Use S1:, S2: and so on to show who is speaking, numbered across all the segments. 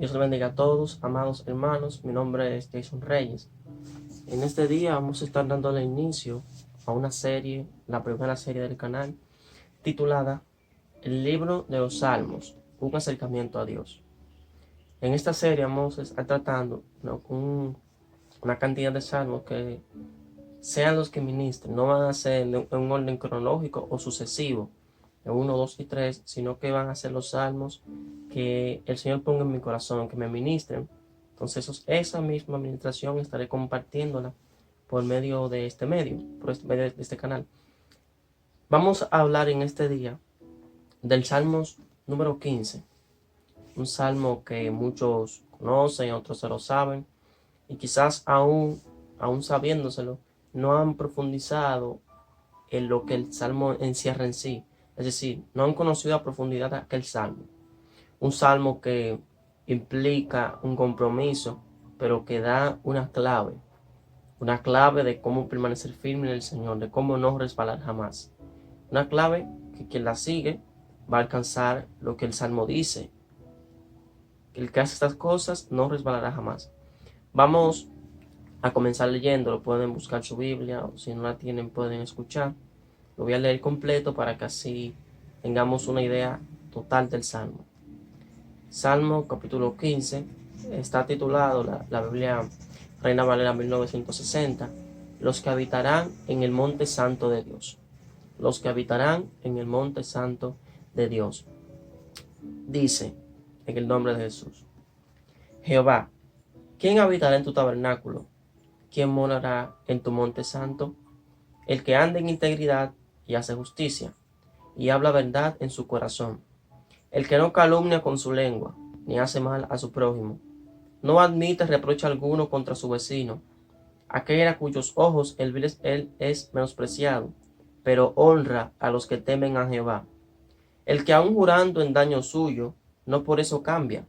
S1: Dios les bendiga a todos, amados hermanos. Mi nombre es Jason Reyes. En este día vamos a estar dándole inicio a una serie, la primera serie del canal, titulada El libro de los Salmos, un acercamiento a Dios. En esta serie vamos a estar tratando con una cantidad de salmos que sean los que ministren, no van a ser en un orden cronológico o sucesivo, de 1, 2 y 3, sino que van a ser los salmos que el Señor ponga en mi corazón, que me ministren. Entonces esa misma administración estaré compartiéndola por medio de este medio, por medio de este canal. Vamos a hablar en este día del Salmos número 15, un salmo que muchos conocen, otros se lo saben, y quizás aún sabiéndoselo, no han profundizado en lo que el salmo encierra en sí. Es decir, no han conocido a profundidad aquel salmo. Un salmo que implica un compromiso, pero que da una clave de cómo permanecer firme en el Señor, de cómo no resbalar jamás. Una clave que quien la sigue va a alcanzar lo que el salmo dice. El que hace estas cosas no resbalará jamás. Vamos a comenzar leyendo. Pueden buscar su Biblia, o si no la tienen pueden escuchar. Lo voy a leer completo para que así tengamos una idea total del Salmo. Salmo capítulo 15 está titulado, la Biblia Reina Valera 1960, Los que habitarán en el monte santo de Dios. Los que habitarán en el monte santo de Dios. Dice, en el nombre de Jesús: Jehová, ¿quién habitará en tu tabernáculo? ¿Quién morará en tu monte santo? El que anda en integridad y hace justicia, y habla verdad en su corazón. El que no calumnia con su lengua, ni hace mal a su prójimo. No admite reproche alguno contra su vecino. Aquel a cuyos ojos él es menospreciado, pero honra a los que temen a Jehová. El que aun jurando en daño suyo, no por eso cambia.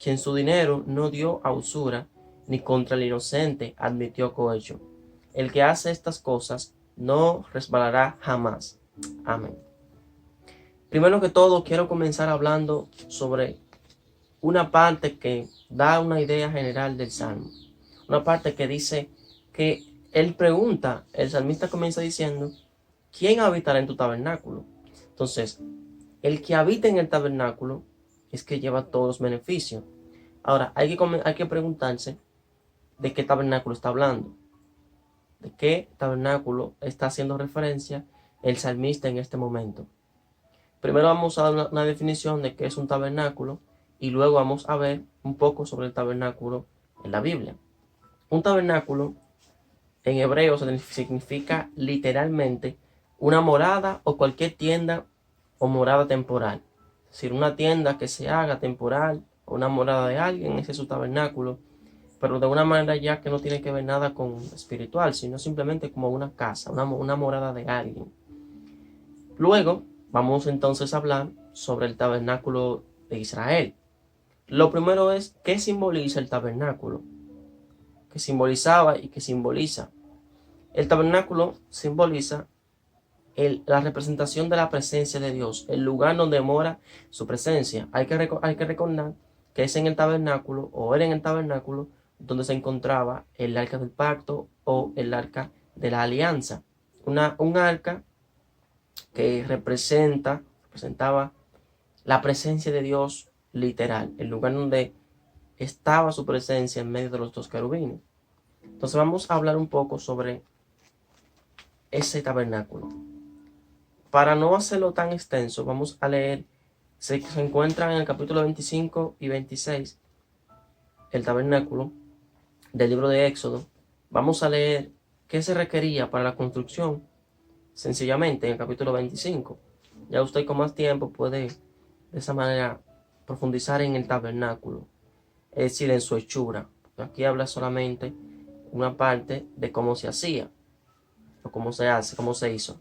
S1: Quien su dinero no dio a usura, ni contra el inocente admitió cohecho. El que hace estas cosas no resbalará jamás. Amén. Primero que todo, quiero comenzar hablando sobre una parte que da una idea general del Salmo. Una parte que dice que él pregunta, el salmista comienza diciendo, ¿quién habitará en tu tabernáculo? Entonces, el que habita en el tabernáculo es que lleva todos los beneficios. Ahora, hay que preguntarse de qué tabernáculo está hablando. ¿De qué tabernáculo está haciendo referencia el salmista en este momento? Primero vamos a dar una definición de qué es un tabernáculo y luego vamos a ver un poco sobre el tabernáculo en la Biblia. Un tabernáculo en hebreo significa literalmente una morada o cualquier tienda o morada temporal. Es decir, una tienda que se haga temporal o una morada de alguien, ese es su tabernáculo, pero de una manera ya que no tiene que ver nada con espiritual, sino simplemente como una casa, una morada de alguien. Luego vamos entonces a hablar sobre el tabernáculo de Israel. Lo primero es, ¿qué simboliza el tabernáculo? ¿Qué simbolizaba y qué simboliza? El tabernáculo simboliza la representación de la presencia de Dios, el lugar donde mora su presencia. Hay que recordar que es en el tabernáculo, o era en el tabernáculo, donde se encontraba el arca del pacto o el arca de la alianza. Un arca que representaba la presencia de Dios literal, el lugar donde estaba su presencia en medio de los dos querubines. Entonces vamos a hablar un poco sobre ese tabernáculo. Para no hacerlo tan extenso, vamos a leer, se encuentra en el capítulo 25 y 26, el tabernáculo del libro de Éxodo. Vamos a leer qué se requería para la construcción, sencillamente en el capítulo 25. Ya usted con más tiempo puede de esa manera profundizar en el tabernáculo, es decir, en su hechura. Aquí habla solamente una parte de cómo se hacía, o cómo se hace, cómo se hizo.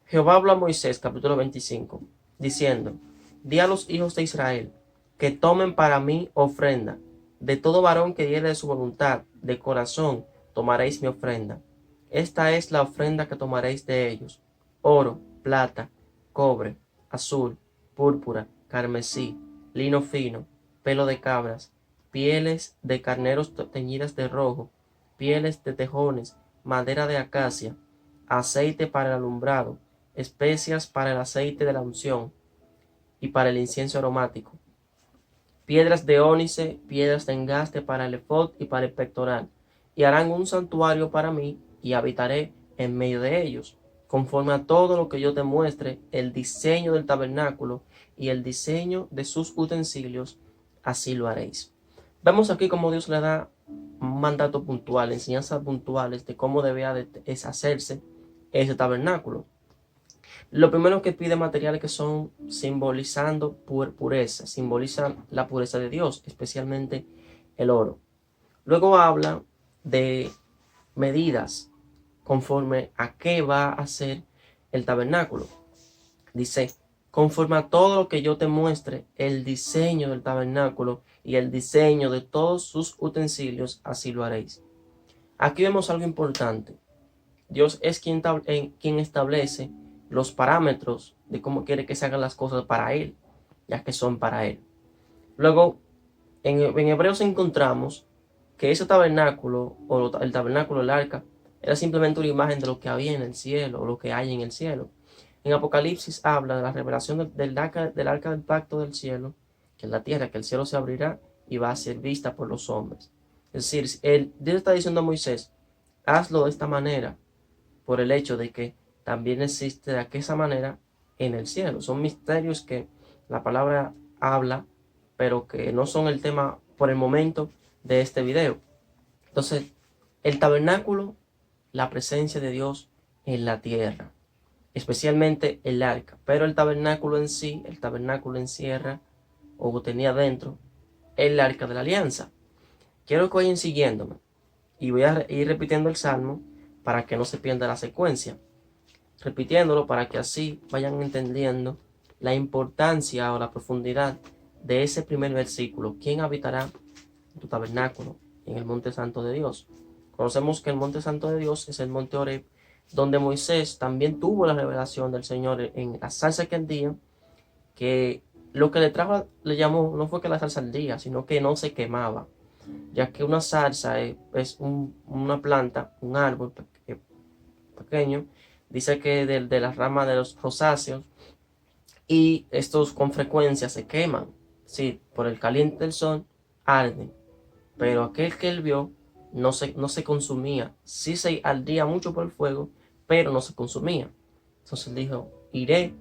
S1: Jehová habló a Moisés, capítulo 25, diciendo: Di a los hijos de Israel que tomen para mí ofrenda. De todo varón que diere de su voluntad, de corazón, tomaréis mi ofrenda. Esta es la ofrenda que tomaréis de ellos: oro, plata, cobre, azul, púrpura, carmesí, lino fino, pelo de cabras, pieles de carneros teñidas de rojo, pieles de tejones, madera de acacia, aceite para el alumbrado, especias para el aceite de la unción y para el incienso aromático, piedras de ónice, piedras de engaste para el efod y para el pectoral, y harán un santuario para mí, y habitaré en medio de ellos, conforme a todo lo que yo te muestre, el diseño del tabernáculo y el diseño de sus utensilios, así lo haréis. Vemos aquí cómo Dios le da un mandato puntual, enseñanzas puntuales de cómo debía hacerse ese tabernáculo. Lo primero que pide materiales que son simbolizando pureza, simbolizan la pureza de Dios, especialmente el oro. Luego habla de medidas conforme a qué va a ser el tabernáculo. Dice, conforme a todo lo que yo te muestre, el diseño del tabernáculo y el diseño de todos sus utensilios, así lo haréis. Aquí vemos algo importante. Dios es quien establece los parámetros de cómo quiere que se hagan las cosas para Él, ya que son para Él. Luego, en Hebreos encontramos que ese tabernáculo, o el tabernáculo del arca, era simplemente una imagen de lo que había en el cielo, o lo que hay en el cielo. En Apocalipsis habla de la revelación del arca del pacto del cielo, que es la tierra, que el cielo se abrirá y va a ser vista por los hombres. Es decir, Dios está diciendo a Moisés, hazlo de esta manera, por el hecho de que también existe de aquella manera en el cielo. Son misterios que la palabra habla, pero que no son el tema por el momento de este video. Entonces, el tabernáculo, la presencia de Dios en la tierra, especialmente el arca, pero el tabernáculo en sí, el tabernáculo encierra o tenía dentro el arca de la alianza. Quiero que vayan siguiéndome y voy a ir repitiendo el salmo para que no se pierda la secuencia, repitiéndolo para que así vayan entendiendo la importancia o la profundidad de ese primer versículo. ¿Quién habitará en tu tabernáculo? En el monte santo de Dios. Conocemos que el monte santo de Dios es el monte Horeb, donde Moisés también tuvo la revelación del Señor en la salsa que ardía, que lo que le trajo, le llamó, no fue que la salsa ardía, sino que no se quemaba, ya que una zarza es una planta, un árbol pequeño, dice que de las ramas de los rosáceos, y estos con frecuencia se queman, sí, por el caliente del sol, arden, pero aquel que él vio no se consumía, sí se ardía mucho por el fuego, pero no se consumía. Entonces dijo, iré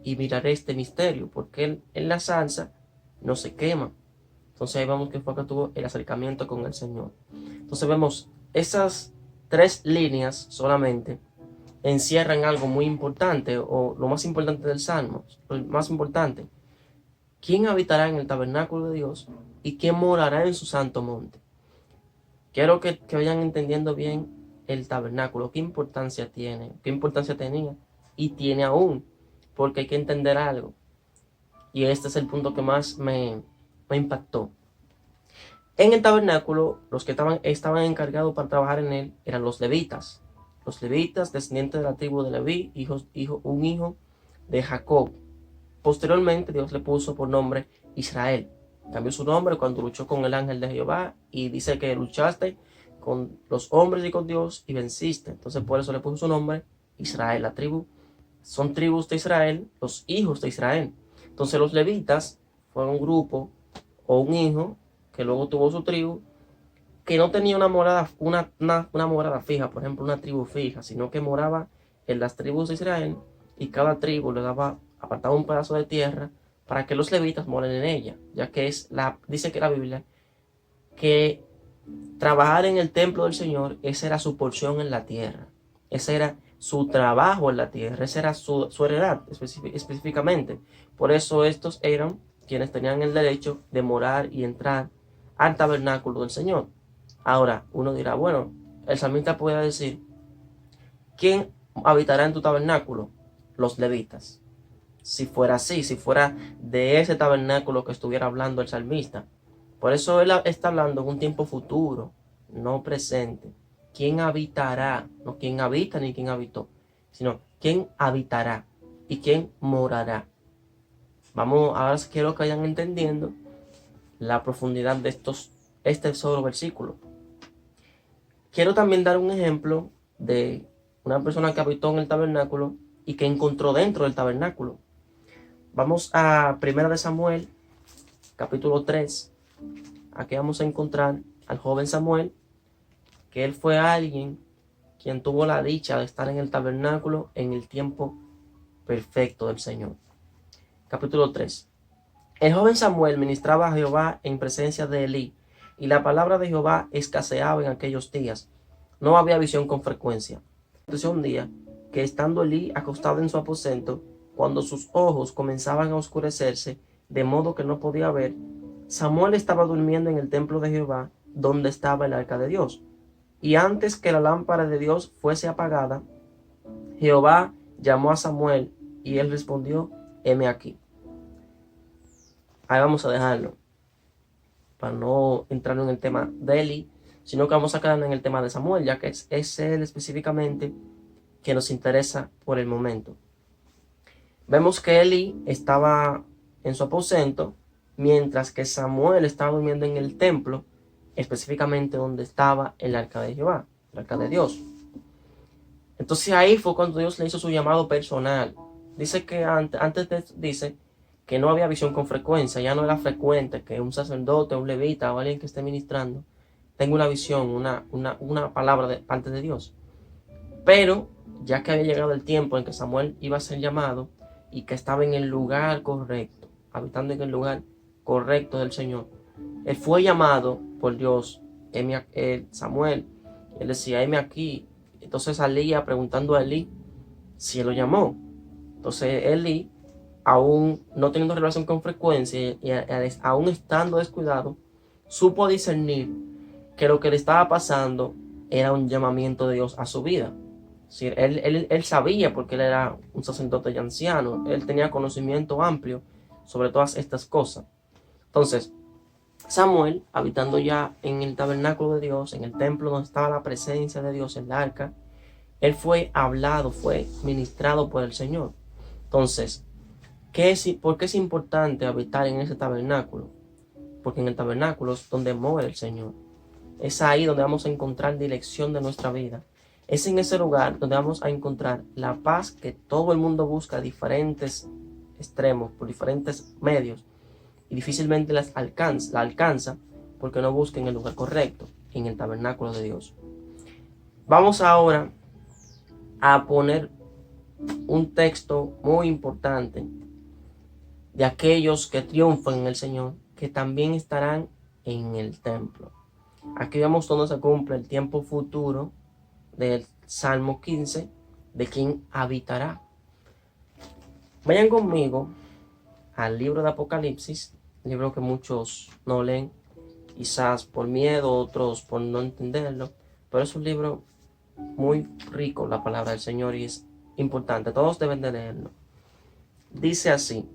S1: y miraré este misterio, porque él en la salsa no se quema. Entonces ahí vamos que fue que tuvo el acercamiento con el Señor. Entonces vemos esas tres líneas solamente encierran algo muy importante, o lo más importante del Salmo, lo más importante. ¿Quién habitará en el tabernáculo de Dios y quién morará en su santo monte? Quiero que vayan entendiendo bien el tabernáculo, qué importancia tiene, qué importancia tenía y tiene aún, porque hay que entender algo. Y este es el punto que más me impactó. En el tabernáculo, los que estaban encargados para trabajar en él eran los levitas. Los levitas, descendientes de la tribu de Leví, un hijo de Jacob. Posteriormente, Dios le puso por nombre Israel. Cambió su nombre cuando luchó con el ángel de Jehová y dice que luchaste con los hombres y con Dios y venciste. Entonces, por eso le puso su nombre Israel. La tribu son tribus de Israel, los hijos de Israel. Entonces, los levitas fueron un grupo o un hijo que luego tuvo su tribu, que no tenía una morada fija, por ejemplo, una tribu fija, sino que moraba en las tribus de Israel y cada tribu le apartaba un pedazo de tierra para que los levitas moren en ella, ya que dice que la Biblia, que trabajar en el templo del Señor, esa era su porción en la tierra, ese era su trabajo en la tierra, esa era su heredad específicamente. Por eso estos eran quienes tenían el derecho de morar y entrar al tabernáculo del Señor. Ahora, uno dirá, bueno, el salmista puede decir, ¿quién habitará en tu tabernáculo? Los levitas. Si fuera así, si fuera de ese tabernáculo que estuviera hablando el salmista. Por eso él está hablando en un tiempo futuro, no presente. ¿Quién habitará? No quién habita ni quién habitó, sino quién habitará y quién morará. Vamos, ahora quiero que vayan entendiendo la profundidad de este solo versículo. Quiero también dar un ejemplo de una persona que habitó en el tabernáculo y que encontró dentro del tabernáculo. Vamos a 1 de Samuel, capítulo 3. Aquí vamos a encontrar al joven Samuel, que él fue alguien quien tuvo la dicha de estar en el tabernáculo en el tiempo perfecto del Señor. Capítulo 3. El joven Samuel ministraba a Jehová en presencia de Elí, y la palabra de Jehová escaseaba en aquellos días. No había visión con frecuencia. Un día, que estando Elí acostado en su aposento, cuando sus ojos comenzaban a oscurecerse, de modo que no podía ver, Samuel estaba durmiendo en el templo de Jehová, donde estaba el arca de Dios. Y antes que la lámpara de Dios fuese apagada, Jehová llamó a Samuel, y él respondió: heme aquí. Ahí vamos a dejarlo, para no entrar en el tema de Eli, sino que vamos a quedarnos en el tema de Samuel, ya que es él específicamente que nos interesa por el momento. Vemos que Eli estaba en su aposento, mientras que Samuel estaba durmiendo en el templo, específicamente donde estaba el arca de Jehová, el arca de Dios. Entonces ahí fue cuando Dios le hizo su llamado personal. Dice que antes de eso, dice que no había visión con frecuencia, ya no era frecuente que un sacerdote, un levita o alguien que esté ministrando tenga una visión, una palabra de parte de Dios. Pero ya que había llegado el tiempo en que Samuel iba a ser llamado y que estaba en el lugar correcto, habitando en el lugar correcto del Señor, él fue llamado por Dios. Samuel, él decía: heme aquí. Entonces salía preguntando a Elí si él lo llamó. Entonces Elí, aún no teniendo relación con frecuencia y aún estando descuidado, supo discernir que lo que le estaba pasando era un llamamiento de Dios a su vida. Es decir, él sabía, porque él era un sacerdote y anciano, él tenía conocimiento amplio sobre todas estas cosas. Entonces, Samuel, habitando ya en el tabernáculo de Dios, en el templo donde estaba la presencia de Dios, en el arca, él fue hablado, fue ministrado por el Señor. Entonces, ¿por qué es importante habitar en ese tabernáculo? Porque en el tabernáculo es donde mora el Señor. Es ahí donde vamos a encontrar dirección de nuestra vida. Es en ese lugar donde vamos a encontrar la paz que todo el mundo busca a diferentes extremos, por diferentes medios, y difícilmente la alcanza porque no busca en el lugar correcto, en el tabernáculo de Dios. Vamos ahora a poner un texto muy importante de aquellos que triunfan en el Señor, que también estarán en el templo. Aquí vemos donde se cumple el tiempo futuro del Salmo 15, de quien habitará. Vayan conmigo al libro de Apocalipsis, libro que muchos no leen, quizás por miedo, otros por no entenderlo, pero es un libro muy rico, la palabra del Señor, y es importante, todos deben de leerlo. Dice así,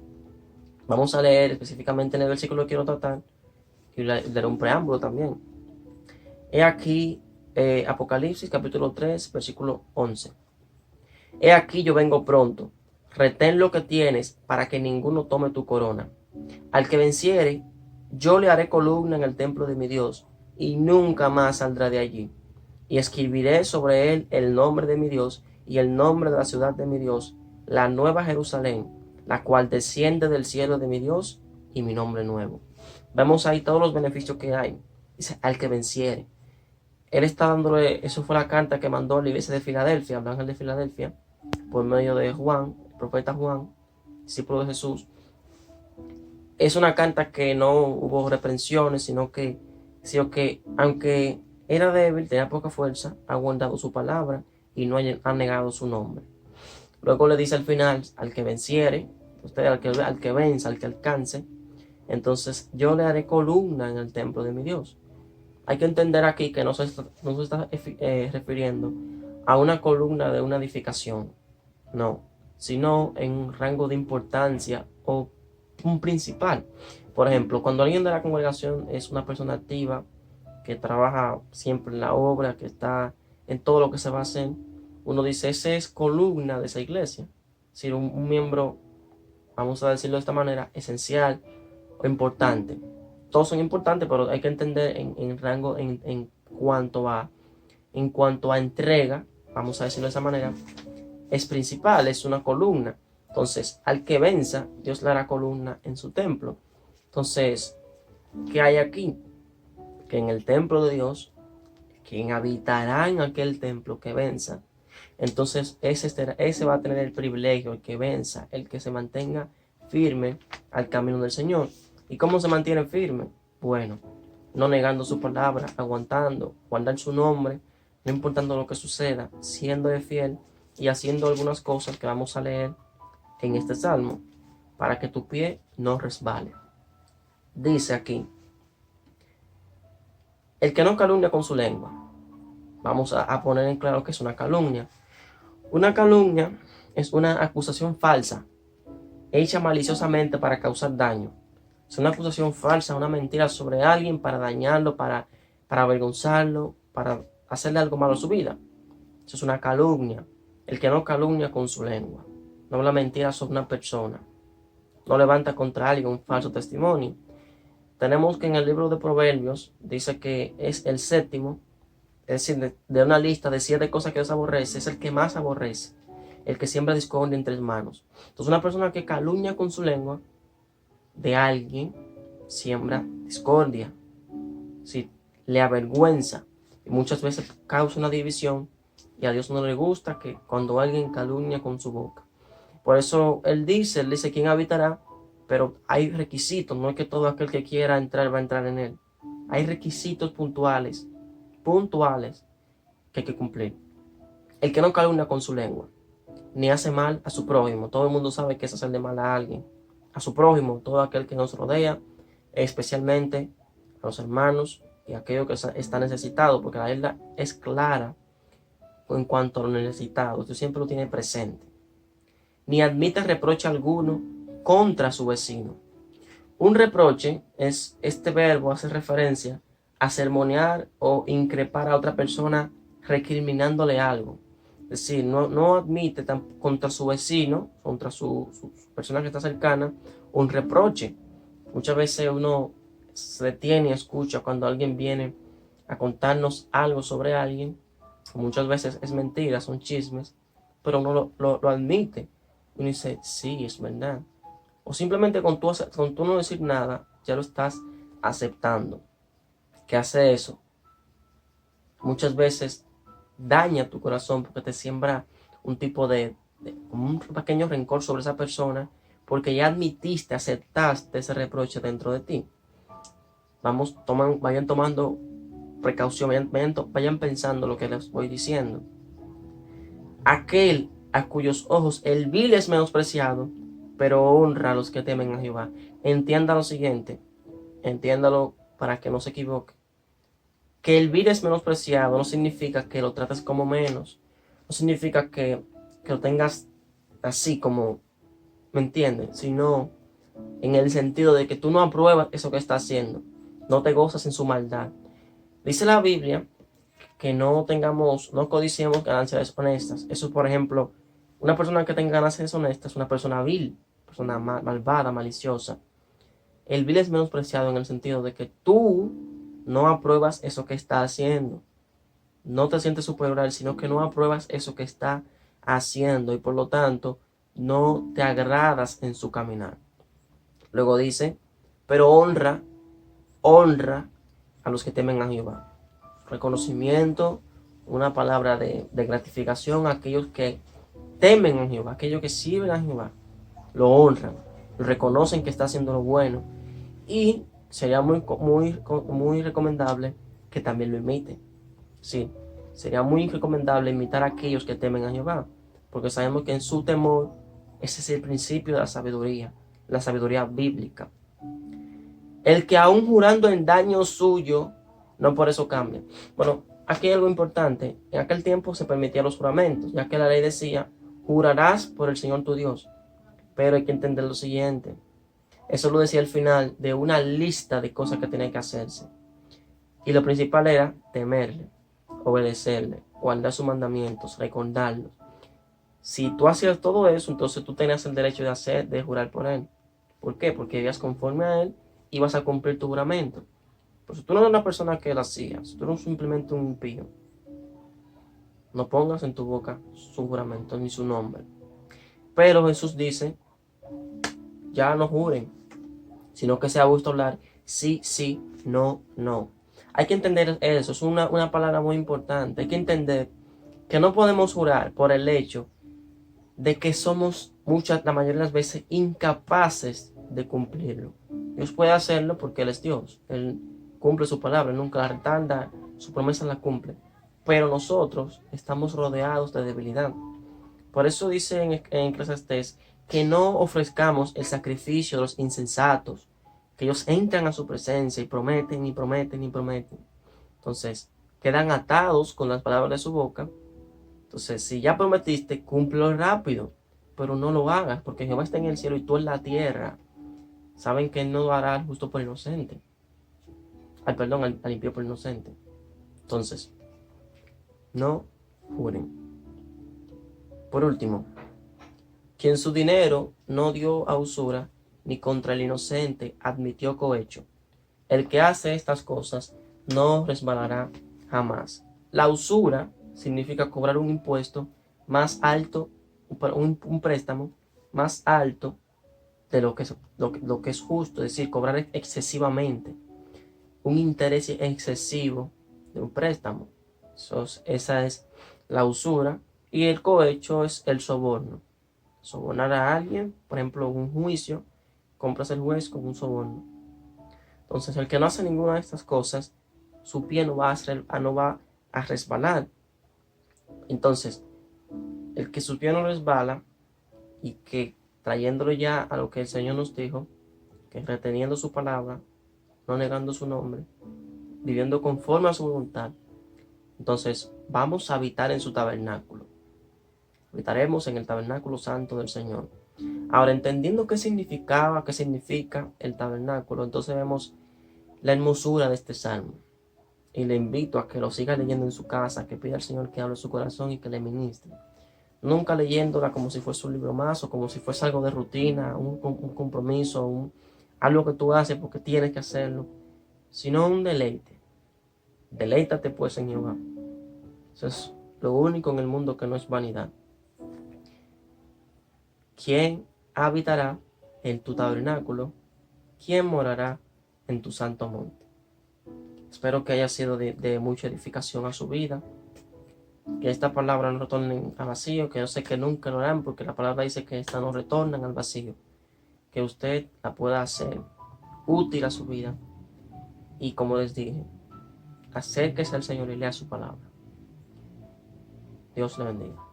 S1: vamos a leer específicamente en el versículo que quiero tratar, y leer un preámbulo también. He aquí, Apocalipsis capítulo 3, versículo 11. He aquí yo vengo pronto, retén lo que tienes para que ninguno tome tu corona. Al que venciere, yo le haré columna en el templo de mi Dios, y nunca más saldrá de allí. Y escribiré sobre él el nombre de mi Dios y el nombre de la ciudad de mi Dios, la nueva Jerusalén, la cual desciende del cielo de mi Dios, y mi nombre nuevo. Vemos ahí todos los beneficios que hay. Dice, al que venciere. Él está dándole, eso fue la carta que mandó a la iglesia de Filadelfia, al ángel de Filadelfia, por medio de Juan, el profeta Juan, discípulo de Jesús. Es una carta que no hubo reprensiones, sino que aunque era débil, tenía poca fuerza, ha guardado su palabra y no ha negado su nombre. Luego le dice al final, al que venciere, al que venza, al que alcance, entonces yo le haré columna en el templo de mi Dios. Hay que entender aquí que no se está refiriendo a una columna de una edificación, no, sino en un rango de importancia o un principal. Por ejemplo, cuando alguien de la congregación es una persona activa, que trabaja siempre en la obra, que está en todo lo que se va a hacer, uno dice, ese es columna de esa iglesia. Es decir, un miembro, vamos a decirlo de esta manera, esencial o importante. todos son importantes, pero hay que entender en rango, en cuanto a entrega, vamos a decirlo de esa manera, es principal, es una columna. Entonces, al que venza, Dios le hará columna en su templo. Entonces, ¿qué hay aquí? Que en el templo de Dios, quien habitará en aquel templo que venza, entonces ese va a tener el privilegio, el que venza, el que se mantenga firme al camino del Señor. ¿Y cómo se mantiene firme? Bueno, no negando su palabra, aguantando, guardar su nombre, no importando lo que suceda, siendo fiel y haciendo algunas cosas que vamos a leer en este salmo, para que tu pie no resbale. Dice aquí, el que no calumnia con su lengua. Vamos a poner en claro que es una calumnia. Una calumnia es una acusación falsa, hecha maliciosamente para causar daño. Es una acusación falsa, una mentira sobre alguien para dañarlo, para avergonzarlo, para hacerle algo malo a su vida. Eso es una calumnia. El que no calumnia con su lengua, no habla mentira sobre una persona, no levanta contra alguien un falso testimonio. Tenemos que en el libro de Proverbios dice que es el séptimo, es decir, de una lista de 7 cosas que Dios aborrece, es el que más aborrece, el que siembra discordia entre hermanos. Entonces una persona que calumnia con su lengua de alguien, siembra discordia, ¿sí? Le avergüenza y muchas veces causa una división, y a Dios no le gusta que cuando alguien calumnia con su boca. Por eso Él dice quién habitará, pero hay requisitos, no es que todo aquel que quiera entrar va a entrar en Él. Hay requisitos puntuales que hay que cumplir. El que no calumnia con su lengua, ni hace mal a su prójimo. Todo el mundo sabe que es hacerle mal a alguien. A su prójimo, todo aquel que nos rodea, especialmente a los hermanos y a aquellos que están necesitados, porque la Biblia es clara en cuanto a lo necesitado. Usted siempre lo tiene presente. Ni admite reproche alguno contra su vecino. Un reproche es, este verbo hace referencia a sermonear o increpar a otra persona recriminándole algo. Es decir, no admite contra su vecino, contra su persona que está cercana, un reproche. Muchas veces uno se detiene y escucha cuando alguien viene a contarnos algo sobre alguien. Muchas veces es mentira, son chismes, pero uno lo admite. Uno dice, sí, es verdad. O simplemente con tú no decir nada, ya lo estás aceptando. ¿Qué hace eso? Muchas veces daña tu corazón porque te siembra un tipo de un pequeño rencor sobre esa persona, porque ya admitiste, aceptaste ese reproche dentro de ti. Vayan tomando precaución, vayan pensando lo que les voy diciendo. Aquel a cuyos ojos el vil es menospreciado, pero honra a los que temen a Jehová. Entienda lo siguiente, entiéndalo para que no se equivoque. Que el vil es menospreciado no significa que lo trates como menos, no significa que lo tengas así como, ¿me entiendes? Sino en el sentido de que tú no apruebas eso que está haciendo, no te gozas en su maldad. Dice la Biblia que no codiciemos ganancias deshonestas. Eso es, por ejemplo, una persona que tenga ganancias deshonestas es una persona vil, persona malvada, maliciosa. El vil es menospreciado en el sentido de que tú no apruebas eso que está haciendo. No te sientes superior a él, sino que no apruebas eso que está haciendo y por lo tanto no te agradas en su caminar. Luego dice, pero honra a los que temen a Jehová. Reconocimiento, una palabra de gratificación a aquellos que temen a Jehová, aquellos que sirven a Jehová, lo honran, lo reconocen que está haciendo lo bueno, y sería muy recomendable que también lo imiten. Sí, sería muy recomendable imitar a aquellos que temen a Jehová, porque sabemos que en su temor ese es el principio de la sabiduría bíblica. El que aún jurando en daño suyo, no por eso cambia. Bueno, aquí hay algo importante. En aquel tiempo se permitían los juramentos, ya que la ley decía, jurarás por el Señor tu Dios. Pero hay que entender lo siguiente. Eso lo decía al final de una lista de cosas que tenía que hacerse. Y lo principal era temerle, obedecerle, guardar sus mandamientos, recordarlos. Si tú hacías todo eso, entonces tú tenías el derecho de jurar por él. ¿Por qué? Porque vivías conforme a él ibas a cumplir tu juramento. Pero si tú no eres una persona que lo hacía, si tú eres simplemente un impío, no pongas en tu boca su juramento ni su nombre. Pero Jesús dice, ya no juren, sino que sea vuestro hablar sí, sí, no, no. Hay que entender eso, es una palabra muy importante. Hay que entender que no podemos jurar por el hecho de que somos la mayoría de las veces incapaces de cumplirlo. Dios puede hacerlo porque Él es Dios. Él cumple su palabra, nunca la retarda, su promesa la cumple. Pero nosotros estamos rodeados de debilidad. Por eso dice en Eclesiastés que no ofrezcamos el sacrificio de los insensatos, que ellos entran a su presencia y prometen y prometen y prometen. Entonces, quedan atados con las palabras de su boca. Entonces, si ya prometiste, cúmplelo rápido, pero no lo hagas, porque Jehová está en el cielo y tú en la tierra. Saben que Él no lo hará al justo por inocente. Ay, perdón, al impío por inocente. Entonces, no juren. Por último, quien su dinero no dio a usura, ni contra el inocente admitió cohecho. El que hace estas cosas no resbalará jamás. La usura significa cobrar un impuesto más alto, un préstamo más alto de lo que es justo, es decir, cobrar excesivamente, un interés excesivo de un préstamo. Esa es la usura. Y el cohecho es el soborno. Sobornar a alguien, por ejemplo, un juicio, compras el juez con un soborno. Entonces, el que no hace ninguna de estas cosas, su pie no va a resbalar. Entonces, el que su pie no resbala y que trayéndolo ya a lo que el Señor nos dijo, que reteniendo su palabra, no negando su nombre, viviendo conforme a su voluntad, entonces vamos a habitar en su tabernáculo. Habitaremos en el tabernáculo santo del Señor. Ahora, entendiendo qué significa el tabernáculo, entonces vemos la hermosura de este salmo. Y le invito a que lo siga leyendo en su casa, que pida al Señor que hable su corazón y que le ministre. Nunca leyéndola como si fuese un libro más o como si fuese algo de rutina, un compromiso, algo que tú haces porque tienes que hacerlo, sino un deleite. Deleítate pues en Jehová. Eso es lo único en el mundo que no es vanidad. ¿Quién habitará en tu tabernáculo? ¿Quién morará en tu santo monte? Espero que haya sido de mucha edificación a su vida. Que esta palabra no retorne al vacío, que yo sé que nunca lo harán, porque la palabra dice que esta no retornan al vacío. Que usted la pueda hacer útil a su vida. Y como les dije, acérquese al Señor y lea su palabra. Dios le bendiga.